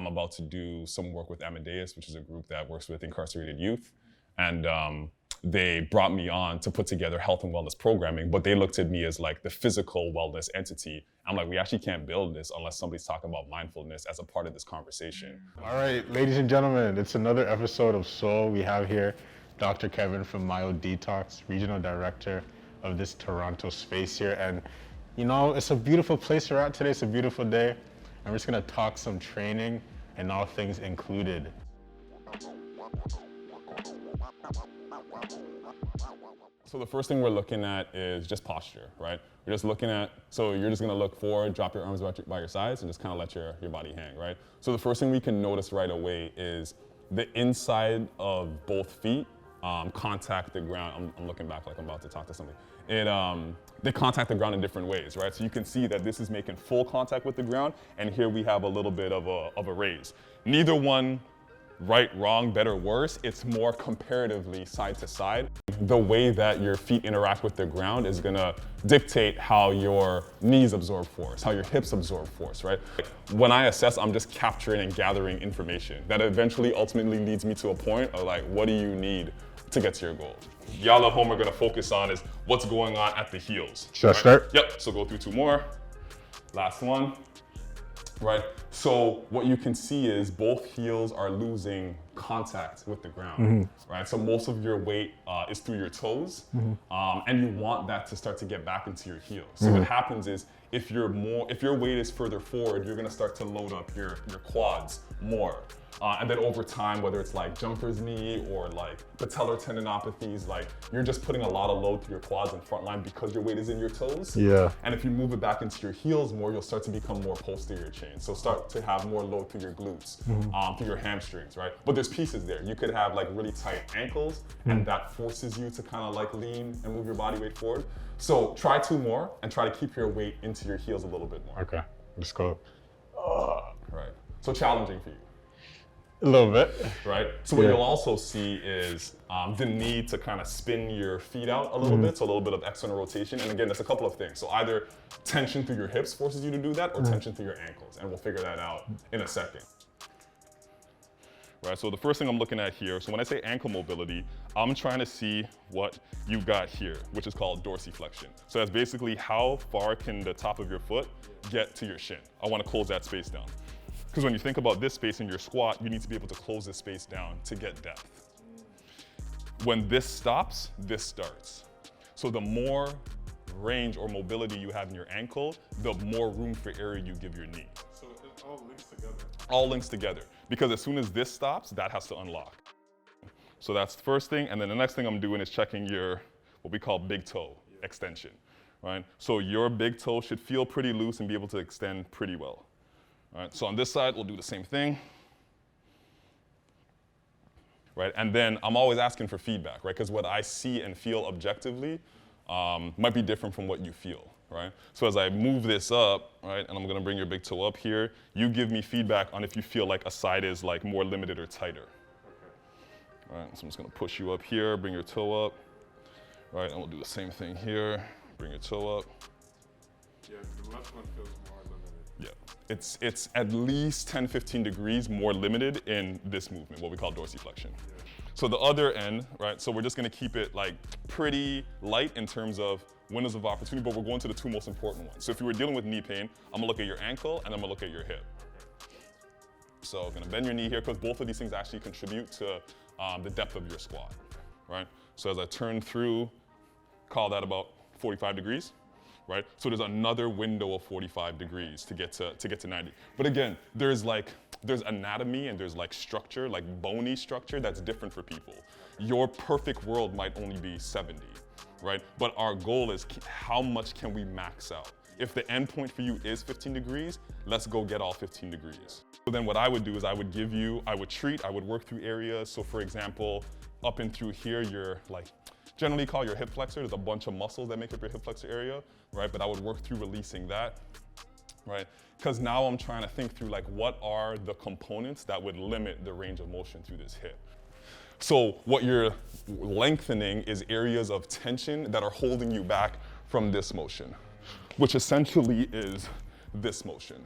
I'm about to do some work with MYODETOX, which is a group that works with incarcerated youth. And they brought me on to put together health and wellness programming, but they looked at me as like the physical wellness entity. I'm like, we actually can't build this unless somebody's talking about mindfulness as a part of this conversation. All right, ladies and gentlemen, it's another episode of Soul. We have here Dr. Kevin from MYODETOX, Regional Director of this Toronto space here. And you know, it's a beautiful place we're at today. It's a beautiful day. And we're just gonna talk some training and all things included. So the first thing we're looking at is just posture, right? We're just looking at, so you're just gonna look forward, drop your arms by your sides, and just kind of let your body hang, right? So the first thing we can notice right away is the inside of both feet contact the ground. I'm looking back like I'm about to talk to somebody. They contact the ground in different ways, right? So you can see that this is making full contact with the ground, and here we have a little bit of a raise. Neither one right, wrong, better, worse. It's more comparatively side to side. The way that your feet interact with the ground is gonna dictate how your knees absorb force, how your hips absorb force, right? When I assess, I'm just capturing and gathering information that eventually ultimately leads me to a point of like, what do you need to get to your goal? Y'all at home are gonna focus on is what's going on at the heels. Should I start? Yep, so go through two more. Last one. Right, so what you can see is both heels are losing contact with the ground, right? So most of your weight is through your toes, and you want that to start to get back into your heels. So what happens is if your weight is further forward, you're gonna start to load up your quads more. And then over time, whether it's like jumper's knee or like patellar tendinopathies, like you're just putting a lot of load through your quads and front line because your weight is in your toes. Yeah. And if you move it back into your heels more, you'll start to become more posterior chain. So start to have more load through your glutes, through your hamstrings, right? But there's pieces there. You could have like really tight ankles and that forces you to kind of like lean and move your body weight forward. So try two more and try to keep your weight into your heels a little bit more. Okay, let's go. Right, so challenging for you. A little bit. Right? So what you'll also see is the need to kind of spin your feet out a little bit, so a little bit of external rotation. And again, that's a couple of things. So either tension through your hips forces you to do that, or tension through your ankles, and we'll figure that out in a second. Right, so the first thing I'm looking at here, so when I say ankle mobility, I'm trying to see what you've got here, which is called dorsiflexion. So that's basically how far can the top of your foot get to your shin. I want to close that space down. Because when you think about this space in your squat, you need to be able to close this space down to get depth. When this stops, this starts. So the more range or mobility you have in your ankle, the more room for error you give your knee. So it all links together. All links together. Because as soon as this stops, that has to unlock. So that's the first thing. And then the next thing I'm doing is checking your, what we call big toe extension, right? So your big toe should feel pretty loose and be able to extend pretty well. All right, so on this side, we'll do the same thing. Right, and then I'm always asking for feedback, right? Because what I see and feel objectively might be different from what you feel, right? So as I move this up, right, and I'm gonna bring your big toe up here, you give me feedback on if you feel like a side is like more limited or tighter. Okay. All right, so I'm just gonna push you up here, bring your toe up, right, and we'll do the same thing here. Bring your toe up. Yeah, the left one feels more limited. Yeah, it's at least 10, 15 degrees more limited in this movement, what we call dorsiflexion. Yeah. So the other end, right, so we're just gonna keep it like pretty light in terms of windows of opportunity, but we're going to the two most important ones. So if you were dealing with knee pain, I'm gonna look at your ankle and I'm gonna look at your hip. So I'm gonna bend your knee here because both of these things actually contribute to the depth of your squat, right? So as I turn through, call that about 45 degrees. Right? So there's another window of 45 degrees to get to 90. But again, there's anatomy and there's like structure, like bony structure that's different for people. Your perfect world might only be 70, right? But our goal is how much can we max out? If the end point for you is 15 degrees, let's go get all 15 degrees. So then what I would do is I would work through areas. So for example, up and through here, you're like, generally call your hip flexor. There's a bunch of muscles that make up your hip flexor area, right? But I would work through releasing that, right? Because now I'm trying to think through like what are the components that would limit the range of motion through this hip. So what you're lengthening is areas of tension that are holding you back from this motion, which essentially is this motion,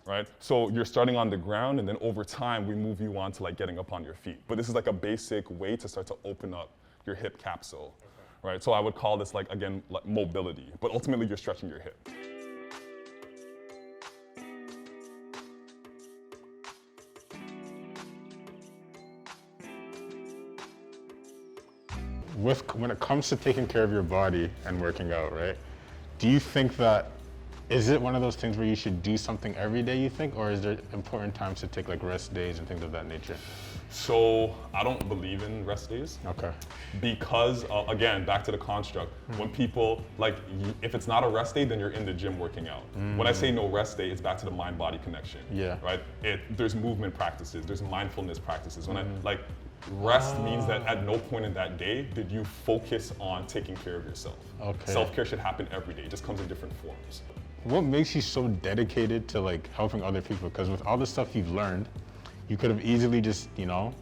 right? So you're starting on the ground, and then over time, we move you on to like getting up on your feet. But this is like a basic way to start to open up your hip capsule, right? So I would call this like, again, like mobility, but ultimately you're stretching your hip. When it comes to taking care of your body and working out, right? Do you think that, is it one of those things where you should do something every day, you think, or is there important times to take like rest days and things of that nature? So I don't believe in rest days. Okay. Because again, back to the construct, when people, like, if it's not a rest day, then you're in the gym working out. When I say no rest day, it's back to the mind-body connection. Yeah. Right? There's movement practices, there's mindfulness practices. When rest means that at no point in that day did you focus on taking care of yourself. Okay. Self-care should happen every day, it just comes in different forms. What makes you so dedicated to like helping other people? Because with all the stuff you've learned, you could have easily just, you know,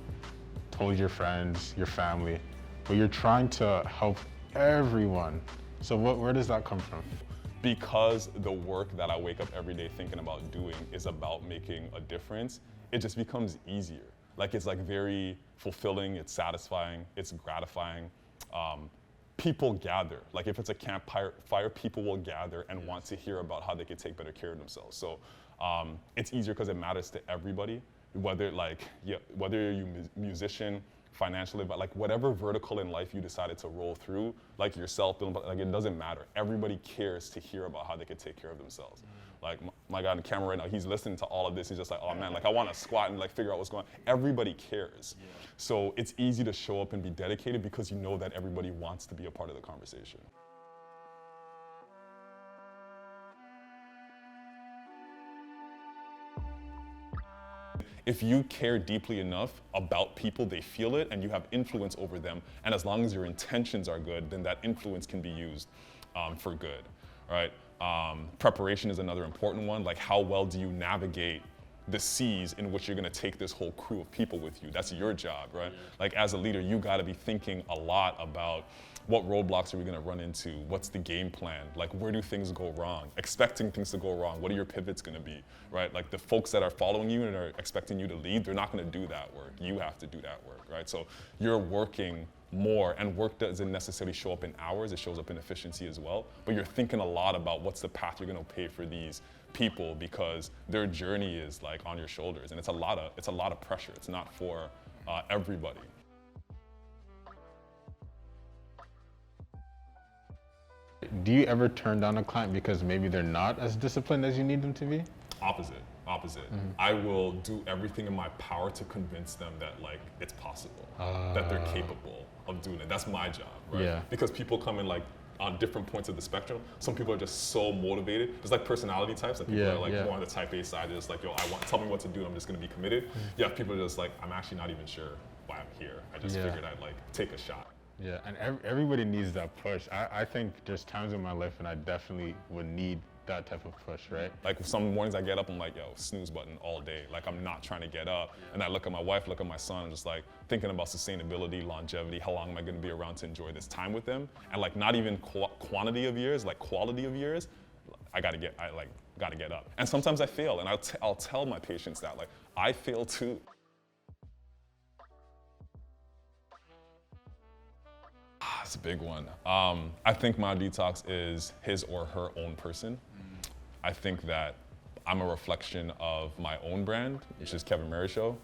told your friends, your family, but you're trying to help everyone. So where does that come from? Because the work that I wake up every day thinking about doing is about making a difference, it just becomes easier. Like, it's like very fulfilling, it's satisfying, it's gratifying. People gather. Like, if it's a campfire, people will gather and want to hear about how they can take better care of themselves. So it's easier because it matters to everybody, whether you're a musician, financially, but like whatever vertical in life you decided to roll through, like yourself, like it doesn't matter. Everybody cares to hear about how they can take care of themselves. Like my guy on the camera right now, he's listening to all of this. He's just like, oh man, like I want to squat and like figure out what's going on. Everybody cares. Yeah. So it's easy to show up and be dedicated because you know that everybody wants to be a part of the conversation. If you care deeply enough about people, they feel it and you have influence over them. And as long as your intentions are good, then that influence can be used for good, right? Preparation is another important one. Like, how well do you navigate the seas in which you're gonna take this whole crew of people with you? That's your job, right? Yeah. Like, as a leader, you gotta be thinking a lot about what roadblocks are we gonna run into? What's the game plan? Like, where do things go wrong? Expecting things to go wrong, what are your pivots gonna be, right? Like, the folks that are following you and are expecting you to lead, they're not gonna do that work. You have to do that work, right? So you're working more, and work doesn't necessarily show up in hours, it shows up in efficiency as well, but you're thinking a lot about what's the path you're gonna pay for these people because their journey is like on your shoulders, and it's a lot of pressure. It's not for everybody. Do you ever turn down a client because maybe they're not as disciplined as you need them to be? Opposite. Mm-hmm. I will do everything in my power to convince them that like it's possible, that they're capable of doing it. That's my job, right? Yeah. Because people come in like on different points of the spectrum. Some people are just so motivated. There's like personality types, and people are like more on the type A side. They're just like, yo, tell me what to do, I'm just gonna be committed. Yeah, people are just like, I'm actually not even sure why I'm here. I just figured I'd like take a shot. Yeah, and everybody needs that push. I think there's times in my life when I definitely would need that type of push, right? Like some mornings I get up, I'm like, yo, snooze button all day. Like I'm not trying to get up. And I look at my wife, look at my son, and just like thinking about sustainability, longevity, how long am I gonna be around to enjoy this time with them? And like not even quantity of years, like quality of years, I gotta get up. And sometimes I fail, and I'll tell my patients that, like, I fail too. It's a big one. I think MYODETOX is his or her own person. I think that I'm a reflection of my own brand, which is Kevin Marryshow.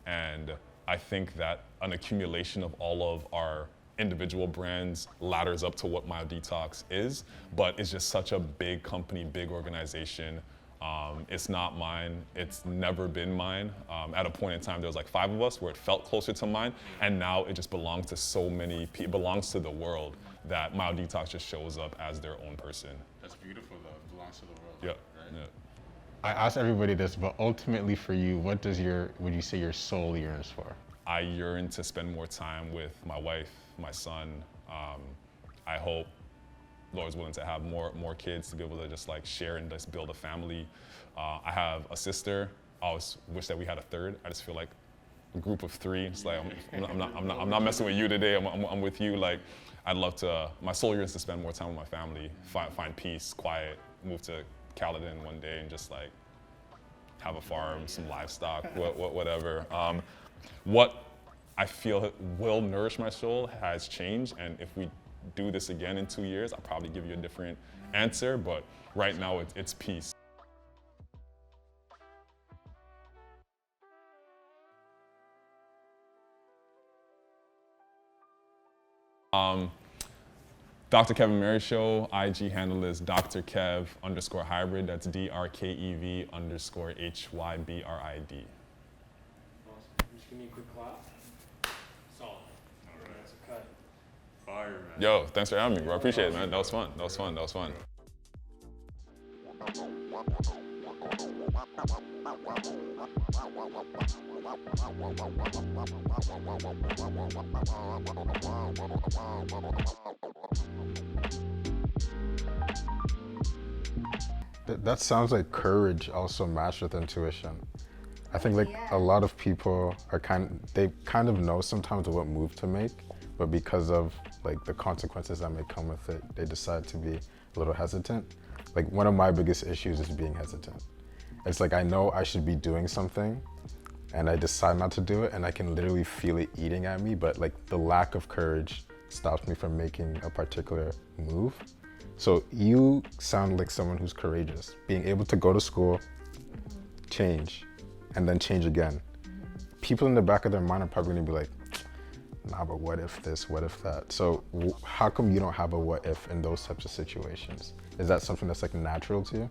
And I think that an accumulation of all of our individual brands ladders up to what MYODETOX is, but it's just such a big company, big organization. It's not mine, it's never been mine. At a point in time, there was like 5 of us where it felt closer to mine, and now it just belongs to so many people, it belongs to the world, that MYODETOX just shows up as their own person. That's beautiful though, it belongs to the world. Yeah, right? Yeah. I ask everybody this, but ultimately for you, what would you say your soul yearns for? I yearn to spend more time with my wife, my son. I hope Lord's willing to have more kids to be able to just like share and just build a family. I have a sister. I always wish that we had a third. I just feel like a group of 3. It's like I'm not messing with you today. I'm with you. Like I'd love to. My soul yearns to spend more time with my family, find peace, quiet, move to Caledon one day, and just like have a farm, some livestock, whatever. What I feel will nourish my soul has changed, and if we do this again in 2 years, I'll probably give you a different answer, but right now it's peace. Dr. Kevin Marryshow, IG handle is Dr. Kev_hybrid. That's DRKEV_HYBRID. Awesome. Just give me a quick clap. Solid. All right. That's a cut. Fire, man. Yo, thanks for having me, bro. I appreciate it, man. That was fun. That was fun. That was fun. That sounds like courage also matched with intuition. I think like a lot of people are they kind of know sometimes what move to make, but because of like the consequences that may come with it, they decide to be a little hesitant. Like one of my biggest issues is being hesitant. It's like I know I should be doing something and I decide not to do it and I can literally feel it eating at me, but like the lack of courage stops me from making a particular move. So you sound like someone who's courageous, being able to go to school, change, and then change again. People in the back of their mind are probably gonna be like, nah, but what if this, what if that? So how come you don't have a what if in those types of situations? Is that something that's like natural to you?